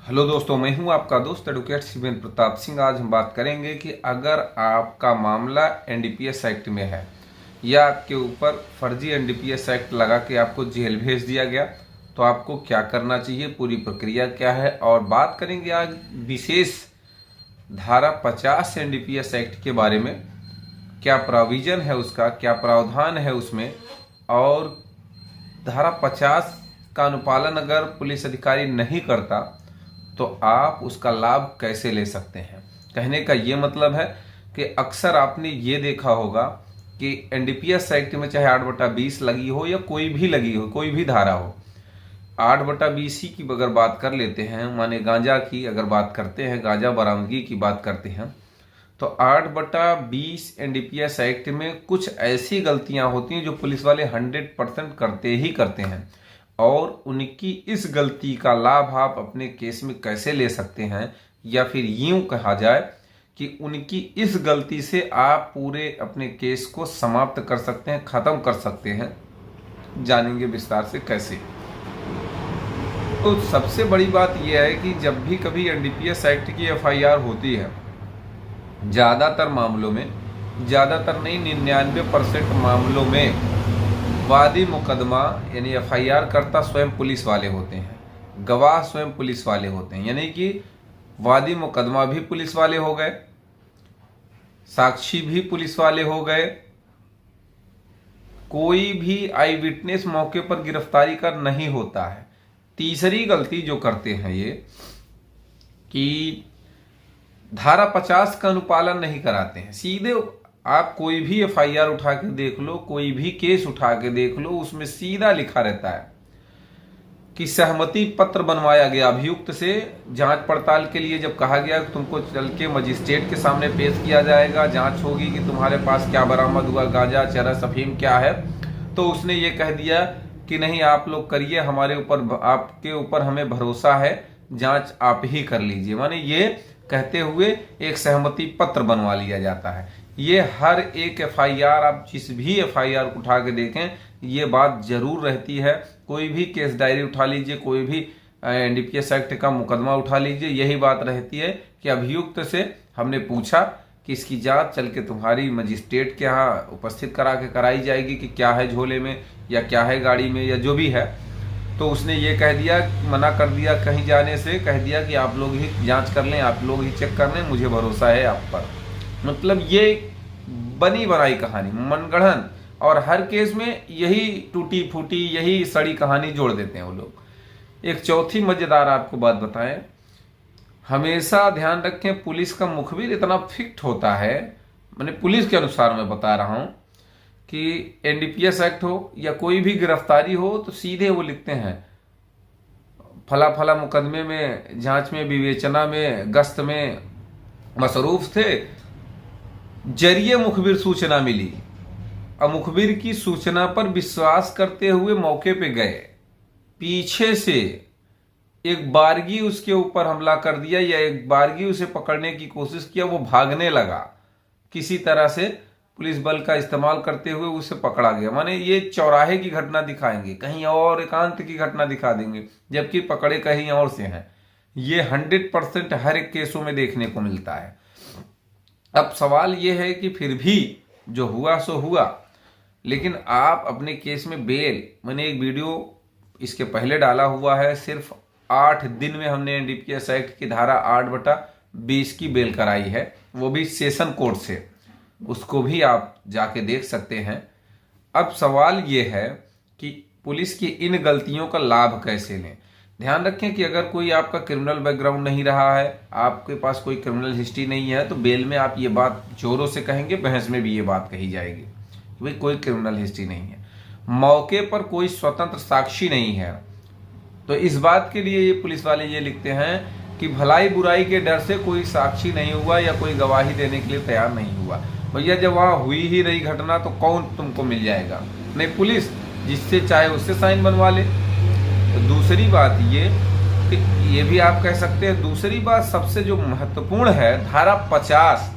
Hello दोस्तों, मैं हूं आपका दोस्त एडवोकेट शिवेंद्र प्रताप सिंह। आज हम बात करेंगे कि अगर आपका मामला एनडीपीएस एक्ट में है या आपके ऊपर फर्जी एनडीपीएस एक्ट लगा के आपको जेल भेज दिया गया तो आपको क्या करना चाहिए, पूरी प्रक्रिया क्या है। और बात करेंगे आज विशेष धारा 50 एनडीपीएस एक्ट के बारे में, क्या प्रोविजन है उसका, क्या प्रावधान है उसमें, और धारा 50 का अनुपालन अगर पुलिस अधिकारी नहीं करता तो आप उसका लाभ कैसे ले सकते हैं। कहने का ये मतलब है कि अक्सर आपने ये देखा होगा कि एनडीपीएस एक्ट में चाहे 8/20 लगी हो या कोई भी लगी हो, कोई भी धारा हो, 8/20 की अगर बात कर लेते हैं, माने गांजा की अगर बात करते हैं, गांजा बरामदगी की बात करते हैं, तो 8/20 एनडीपीएस एक्ट में कुछ ऐसी गलतियां होती हैं जो पुलिस वाले 100% करते ही करते हैं। और उनकी इस गलती का लाभ आप अपने केस में कैसे ले सकते हैं, या फिर यूं कहा जाए कि उनकी इस गलती से आप पूरे अपने केस को समाप्त कर सकते हैं, खत्म कर सकते हैं, जानेंगे विस्तार से कैसे। तो सबसे बड़ी बात यह है कि जब भी कभी एनडीपीएस एक्ट की एफआईआर होती है, ज़्यादातर मामलों में, ज़्यादातर नहीं 99% मामलों में वादी मुकदमा यानी एफआईआर करता स्वयं पुलिस वाले होते हैं, गवाह स्वयं पुलिस वाले होते हैं। यानी कि वादी मुकदमा भी पुलिस वाले हो गए, साक्षी भी पुलिस वाले हो गए, कोई भी आई विटनेस मौके पर गिरफ्तारी कर नहीं होता है। तीसरी गलती जो करते हैं ये कि धारा 50 का अनुपालन नहीं कराते हैं। सीधे आप कोई भी एफआईआर उठा के देख लो, कोई भी केस उठा के देख लो, उसमें सीधा लिखा रहता है कि सहमति पत्र बनवाया गया अभियुक्त से। जांच पड़ताल के लिए जब कहा गया तुमको चल के मजिस्ट्रेट के सामने पेश किया जाएगा, जांच होगी कि तुम्हारे पास क्या बरामद हुआ, गांजा, चरस, अफीम क्या है, तो उसने ये कह दिया कि नहीं आप लोग करिए, हमारे ऊपर, आपके ऊपर हमें भरोसा है, जांच आप ही कर लीजिए। माने ये कहते हुए एक सहमति पत्र बनवा लिया जाता है। ये हर एक एफआईआर, आप जिस भी एफआईआर उठा के देखें, ये बात जरूर रहती है। कोई भी केस डायरी उठा लीजिए, कोई भी एनडीपीएस एक्ट का मुकदमा उठा लीजिए, यही बात रहती है कि अभियुक्त से हमने पूछा कि इसकी जांच चल के तुम्हारी मजिस्ट्रेट के यहाँ उपस्थित करा के कराई जाएगी कि क्या है झोले में या क्या है गाड़ी में या जो भी है। तो उसने ये कह दिया, मना कर दिया कहीं जाने से, कह दिया कि आप लोग ही जांच कर लें, आप लोग ही चेक कर लें, मुझे भरोसा है आप पर। मतलब ये बनी बनाई कहानी, मनगढ़ंत, और हर केस में यही टूटी फूटी, यही सड़ी कहानी जोड़ देते हैं वो लोग। एक चौथी मजेदार आपको बात बताएं, हमेशा ध्यान रखें, पुलिस का मुखबिर इतना फिट होता है, मैंने पुलिस के अनुसार मैं बता रहा हूं कि एनडीपीएस एक्ट हो या कोई भी गिरफ्तारी हो तो सीधे वो लिखते हैं फला फला मुकदमे में जांच में विवेचना में गश्त में मसरूफ थे, जरिए मुखबिर सूचना मिली, अब मुखबिर की सूचना पर विश्वास करते हुए मौके पे गए, पीछे से एक बारगी उसके ऊपर हमला कर दिया या एक बारगी उसे पकड़ने की कोशिश किया, वो भागने लगा, किसी तरह से पुलिस बल का इस्तेमाल करते हुए उसे पकड़ा गया। माने ये चौराहे की घटना दिखाएंगे, कहीं और एकांत की घटना दिखा देंगे, जबकि पकड़े कहीं और से हैं। ये 100% हर एक केसों में देखने को मिलता है। अब सवाल ये है कि फिर भी जो हुआ सो हुआ, लेकिन आप अपने केस में बेल, मैंने एक वीडियो इसके पहले डाला हुआ है, सिर्फ 8 दिन में हमने एनडीपीएस एक्ट की धारा 8/20 की बेल कराई है, वो भी सेशन कोर्ट से, उसको भी आप जाके देख सकते हैं। अब सवाल ये है कि पुलिस की इन गलतियों का लाभ कैसे लें। ध्यान रखें कि अगर कोई आपका क्रिमिनल बैकग्राउंड नहीं रहा है, आपके पास कोई क्रिमिनल हिस्ट्री नहीं है, तो बेल में आप ये बात जोरों से कहेंगे, बहस में भी ये बात कही जाएगी कि भाई कोई क्रिमिनल हिस्ट्री नहीं है, मौके पर कोई स्वतंत्र साक्षी नहीं है, तो इस बात के लिए ये पुलिस वाले ये लिखते हैं कि भलाई बुराई के डर से कोई साक्षी नहीं हुआ या कोई गवाही देने के लिए तैयार नहीं हुआ। भैया जब वहां हुई ही रही घटना तो कौन तुमको मिल जाएगा, नहीं पुलिस, जिससे चाहे उससे साइन बनवा ले। तो दूसरी बात ये भी आप कह सकते हैं, दूसरी बात सबसे जो महत्वपूर्ण है, धारा 50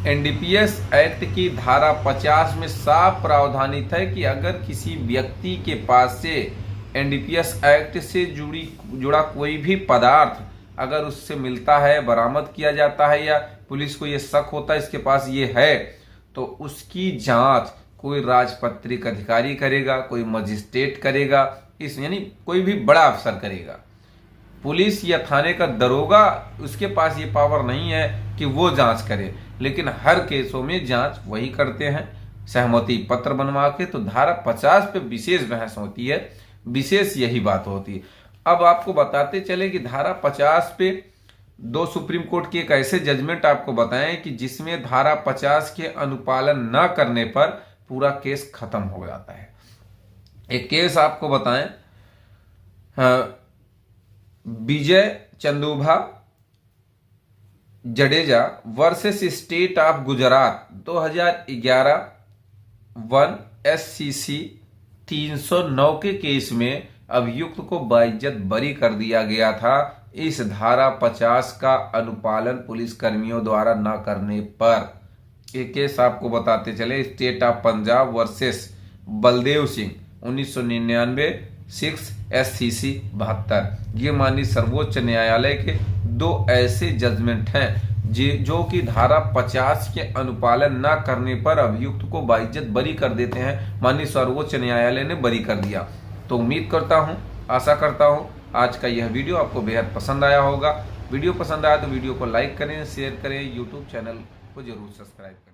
एनडीपीएस एक्ट की धारा 50 में साफ प्रावधानित है कि अगर किसी व्यक्ति के पास से एनडीपीएस एक्ट से जुड़ा कोई भी पदार्थ अगर उससे मिलता है, बरामद किया जाता है या पुलिस को ये शक होता है इसके पास ये है, तो उसकी जांच कोई राजपत्रित अधिकारी करेगा, कोई मजिस्ट्रेट करेगा, यानी कोई भी बड़ा अफसर करेगा। पुलिस या थाने का दरोगा, उसके पास ये पावर नहीं है कि वो जांच करे, लेकिन हर केसों में जांच वही करते हैं सहमति पत्र बनवा के। तो धारा 50 पे विशेष बहस होती है, विशेष यही बात होती है। अब आपको बताते चले कि धारा 50 पे दो सुप्रीम कोर्ट की एक ऐसे जजमेंट आपको बताएं कि जिसमें धारा 50 के अनुपालन न करने पर पूरा केस खत्म हो जाता है। एक केस आपको बताएं, Vijay Chandubha Jadeja versus state of Gujarat 2011 1 SCC 309 के केस में अभियुक्त को बाइज्जत बरी कर दिया गया था इस धारा 50 का अनुपालन पुलिस कर्मियों द्वारा न करने पर। एक केस आपको बताते चले, state of Punjab versus Baldev Singh 1999 6 SCC 72। ये माननीय सर्वोच्च न्यायालय के दो ऐसे जजमेंट हैं जो कि धारा 50 के अनुपालन न करने पर अभियुक्त को बाइज्जत बरी कर देते हैं। माननीय सर्वोच्च न्यायालय ने बरी कर दिया। तो उम्मीद करता हूं, आशा करता हूं आज का यह वीडियो आपको बेहद पसंद आया होगा। वीडियो पसंद आया तो वीडियो को लाइक करें, शेयर करें, यूट्यूब चैनल को जरूर सब्सक्राइब करें।